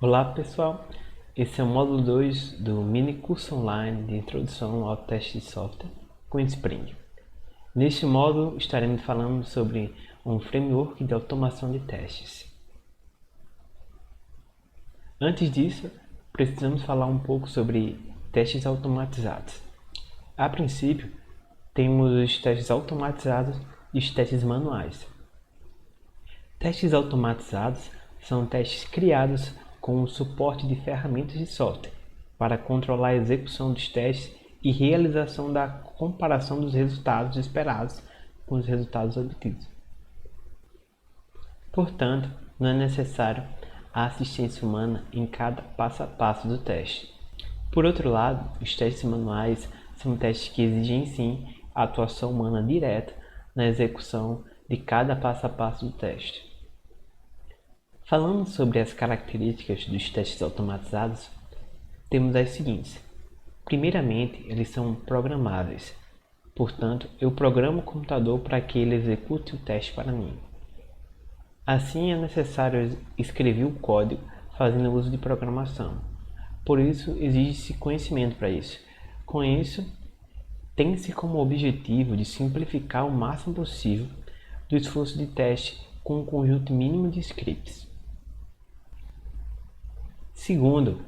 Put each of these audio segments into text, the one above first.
Olá pessoal, esse é o módulo 2 do mini curso online de introdução ao teste de software com Spring. Neste módulo estaremos falando sobre um framework de automação de testes. Antes disso, precisamos falar um pouco sobre testes automatizados. A princípio, temos os testes automatizados e os testes manuais. Testes automatizados são testes criados com o suporte de ferramentas de software para controlar a execução dos testes e realização da comparação dos resultados esperados com os resultados obtidos. Portanto, não é necessário a assistência humana em cada passo a passo do teste. Por outro lado, os testes manuais são testes que exigem sim a atuação humana direta na execução de cada passo a passo do teste. Falando sobre as características dos testes automatizados, temos as seguintes. Primeiramente, eles são programáveis. Portanto, eu programo o computador para que ele execute o teste para mim. Assim, é necessário escrever o código fazendo uso de programação. Por isso, exige-se conhecimento para isso. Com isso, tem-se como objetivo de simplificar o máximo possível do esforço de teste com um conjunto mínimo de scripts. Segundo,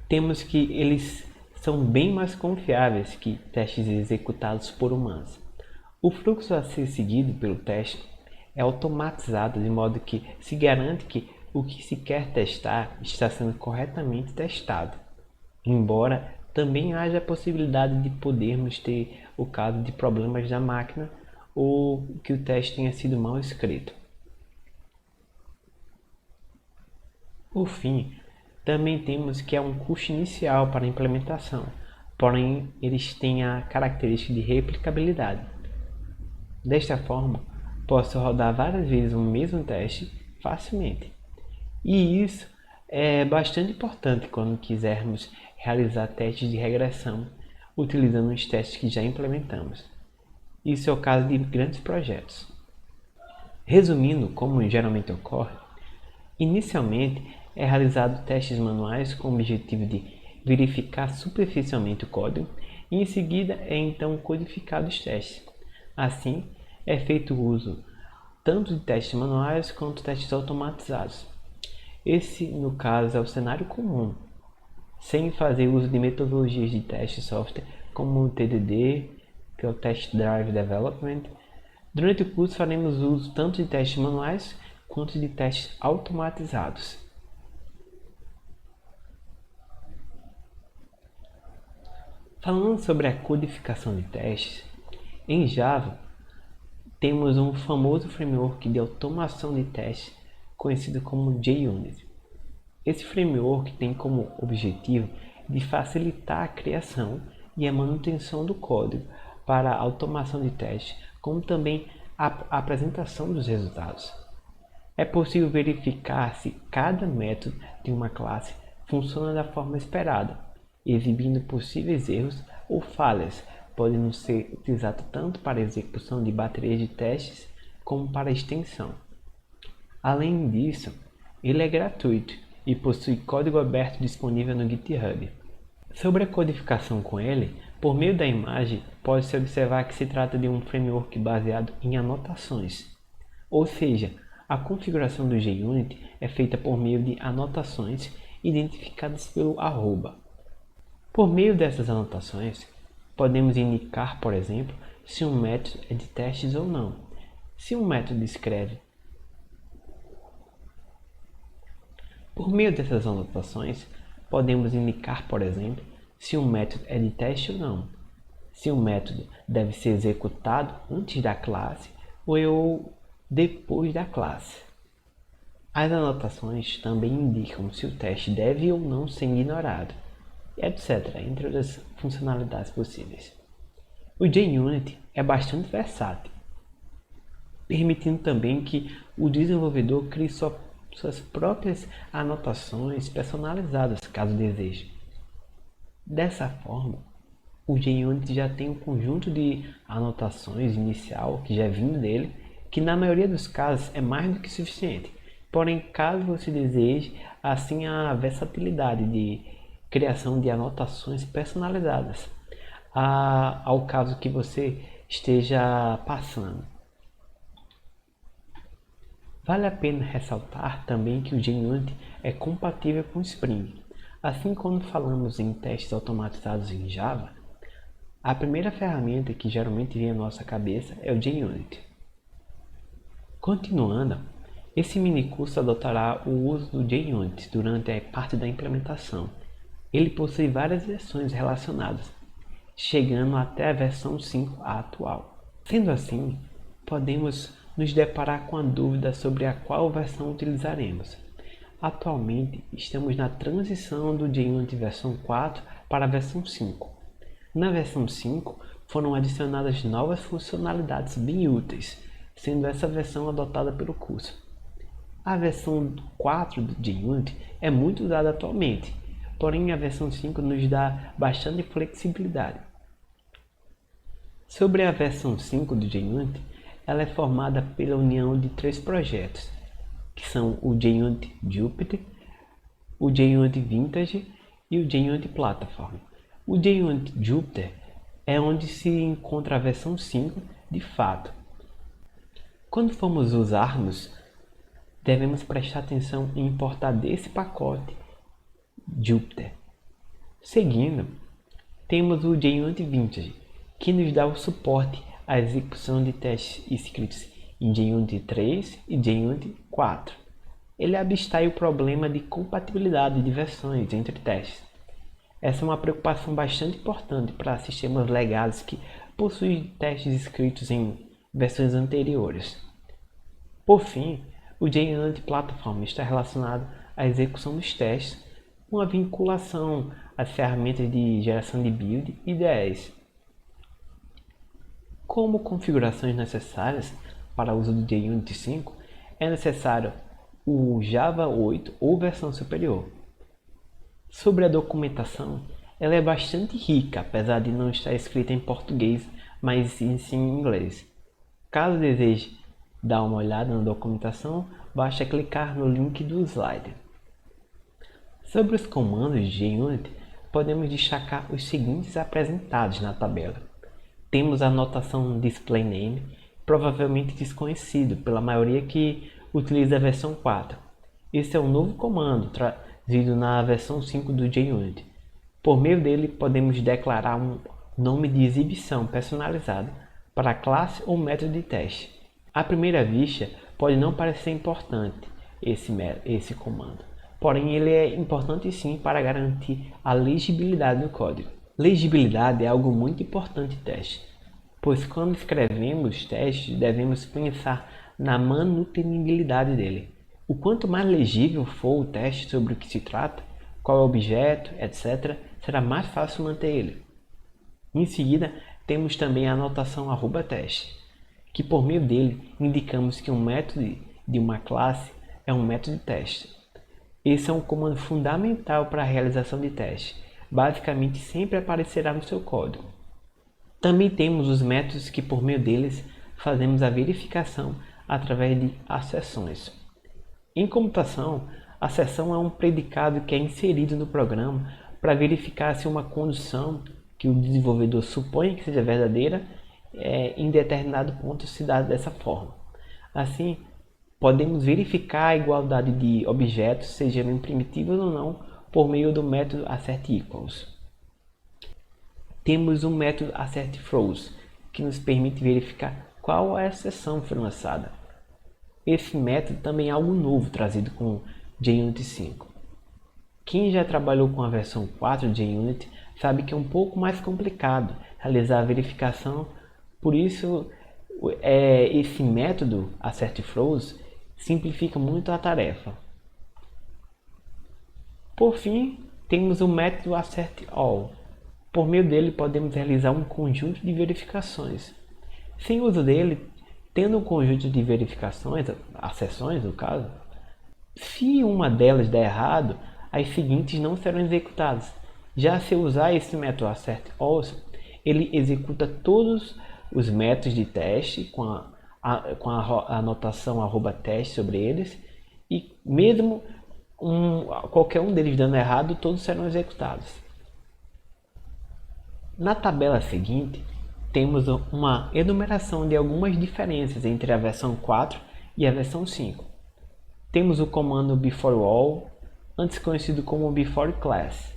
temos que eles são bem mais confiáveis que testes executados por humanos. O fluxo a ser seguido pelo teste é automatizado de modo que se garante que o que se quer testar está sendo corretamente testado, embora também haja a possibilidade de podermos ter o caso de problemas da máquina ou que o teste tenha sido mal escrito. Por fim, também temos que há um custo inicial para a implementação, porém eles têm a característica de replicabilidade. Desta forma, posso rodar várias vezes o mesmo teste facilmente. E isso é bastante importante quando quisermos realizar testes de regressão utilizando os testes que já implementamos. Isso é o caso de grandes projetos. Resumindo como geralmente ocorre, inicialmente é realizado testes manuais com o objetivo de verificar superficialmente o código e em seguida é então codificado os testes. Assim, é feito uso tanto de testes manuais quanto testes automatizados. Esse, no caso, é o cenário comum, sem fazer uso de metodologias de teste de software como o TDD, que é o Test Driven Development. Durante o curso faremos uso tanto de testes manuais quanto de testes automatizados. Falando sobre a codificação de testes, em Java temos um famoso framework de automação de testes conhecido como JUnit. Esse framework tem como objetivo de facilitar a criação e a manutenção do código para a automação de testes, como também a apresentação dos resultados. É possível verificar se cada método de uma classe funciona da forma esperada, exibindo possíveis erros ou falhas, podendo ser utilizado tanto para a execução de baterias de testes como para a extensão. Além disso, ele é gratuito e possui código aberto disponível no GitHub. Sobre a codificação com ele, por meio da imagem, pode-se observar que se trata de um framework baseado em anotações, ou seja, a configuração do JUnit é feita por meio de anotações identificadas pelo arroba. Por meio dessas anotações, podemos indicar, por exemplo, se um método é de testes ou não. Se um método escreve. Por meio dessas anotações, podemos indicar, por exemplo, se um método é de teste ou não. Se um método deve ser executado antes da classe ou depois da classe. As anotações também indicam se o teste deve ou não ser ignorado, etc., entre outras funcionalidades possíveis. O JUnit é bastante versátil, permitindo também que o desenvolvedor crie suas próprias anotações personalizadas, caso deseje. Dessa forma, o JUnit já tem um conjunto de anotações inicial que já é vindo dele, que na maioria dos casos é mais do que suficiente Porém, caso você deseje, assim a versatilidade de criação de anotações personalizadas ao caso que você esteja passando. Vale a pena ressaltar também que o JUnit é compatível com o Spring. Assim, quando falamos em testes automatizados em Java, a primeira ferramenta que geralmente vem à nossa cabeça é o JUnit. Continuando, esse minicurso adotará o uso do JUnit durante a parte da implementação. Ele possui várias versões relacionadas, chegando até a versão 5 atual. Sendo assim, podemos nos deparar com a dúvida sobre a qual versão utilizaremos. Atualmente, estamos na transição do JUnit versão 4 para a versão 5. Na versão 5, foram adicionadas novas funcionalidades bem úteis, sendo essa versão adotada pelo curso. A versão 4 do JUnit é muito usada atualmente, porém a versão 5 nos dá bastante flexibilidade. Sobre a versão 5 do JUnit, ela é formada pela união de 3 projetos, que são o JUnit Jupyter, o JUnit Vintage e o JUnit Platform. O JUnit Jupyter é onde se encontra a versão 5 de fato. Quando formos usarmos, devemos prestar atenção em importar desse pacote Jupyter. Seguindo, temos o JUnit Vintage, que nos dá o suporte à execução de testes escritos em JUnit 3 e JUnit 4. Ele abstrai o problema de compatibilidade de versões entre testes. Essa é uma preocupação bastante importante para sistemas legados que possuem testes escritos em versões anteriores. Por fim, o JUnit Platform está relacionado à execução dos testes, com a vinculação às ferramentas de geração de build e IDEs. Como configurações necessárias para o uso do JUnit 5, é necessário o Java 8 ou versão superior. Sobre a documentação, ela é bastante rica, apesar de não estar escrita em português, mas sim em inglês. Caso deseje dar uma olhada na documentação, basta clicar no link do slide. Sobre os comandos de JUnit, podemos destacar os seguintes apresentados na tabela. Temos a notação DisplayName, provavelmente desconhecido pela maioria que utiliza a versão 4. Esse é um novo comando trazido na versão 5 do JUnit. Por meio dele, podemos declarar um nome de exibição personalizado para a classe ou método de teste. À primeira vista, pode não parecer importante esse comando, porém ele é importante sim para garantir a legibilidade do código. Legibilidade é algo muito importante em teste, pois quando escrevemos testes devemos pensar na manutenibilidade dele. O quanto mais legível for o teste sobre o que se trata, qual é o objeto, etc., será mais fácil manter ele. Em seguida, temos também a anotação @teste, que por meio dele indicamos que um método de uma classe é um método de teste. Esse é um comando fundamental para a realização de teste. Basicamente sempre aparecerá no seu código. Também temos os métodos que por meio deles fazemos a verificação através de acessões. Em computação, a seção é um predicado que é inserido no programa para verificar se uma condição que o desenvolvedor supõe que seja verdadeira em determinado ponto se dá dessa forma. Assim, podemos verificar a igualdade de objetos, sejam primitivos ou não, por meio do método AssertEquals. Temos o método AssertThrows, que nos permite verificar qual a exceção foi lançada. Esse método também é algo novo trazido com JUnit 5. Quem já trabalhou com a versão 4 de JUnit sabe que é um pouco mais complicado realizar a verificação, por isso esse método AssertThrows simplifica muito a tarefa. Por fim, temos o método AssertAll. Por meio dele podemos realizar um conjunto de verificações. Sem uso dele, tendo um conjunto de verificações, acessões no caso, se uma delas der errado, as seguintes não serão executadas. Já se usar esse método AssertAll, ele executa todos os métodos de teste com a anotação @teste sobre eles e mesmo qualquer um deles dando errado, todos serão executados. Na tabela seguinte, temos uma enumeração de algumas diferenças entre a versão 4 e a versão 5. Temos o comando beforeAll, antes conhecido como beforeClass,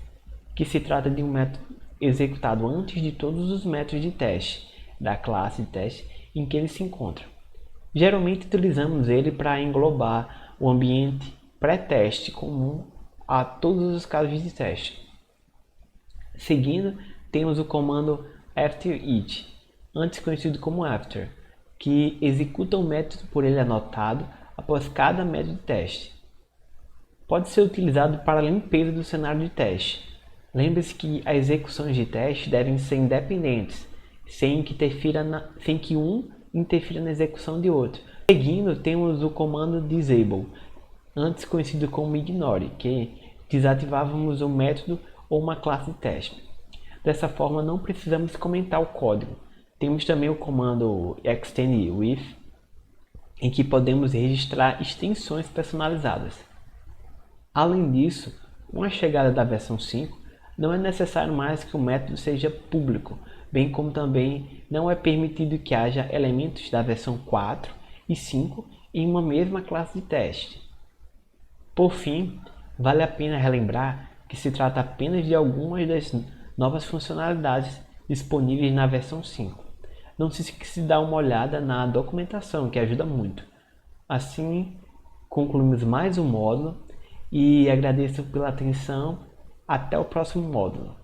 que se trata de um método executado antes de todos os métodos de teste da classe de teste em que ele se encontra. Geralmente utilizamos ele para englobar o ambiente pré-teste comum a todos os casos de teste. Seguindo, temos o comando after_each, antes conhecido como after, que executa o método por ele anotado após cada método de teste. Pode ser utilizado para a limpeza do cenário de teste. Lembre-se que as execuções de teste devem ser independentes, sem que um interfira na execução de outro. Seguindo, temos o comando disable, antes conhecido como ignore, que desativávamos um método ou uma classe de teste. Dessa forma, não precisamos comentar o código. Temos também o comando extendWith, em que podemos registrar extensões personalizadas. Além disso, com a chegada da versão 5, não é necessário mais que o método seja público, bem como também não é permitido que haja elementos da versão 4 e 5 em uma mesma classe de teste. Por fim, vale a pena relembrar que se trata apenas de algumas das novas funcionalidades disponíveis na versão 5. Não se esqueça de dar uma olhada na documentação, que ajuda muito. Assim, concluímos mais um módulo e agradeço pela atenção. Até o próximo módulo.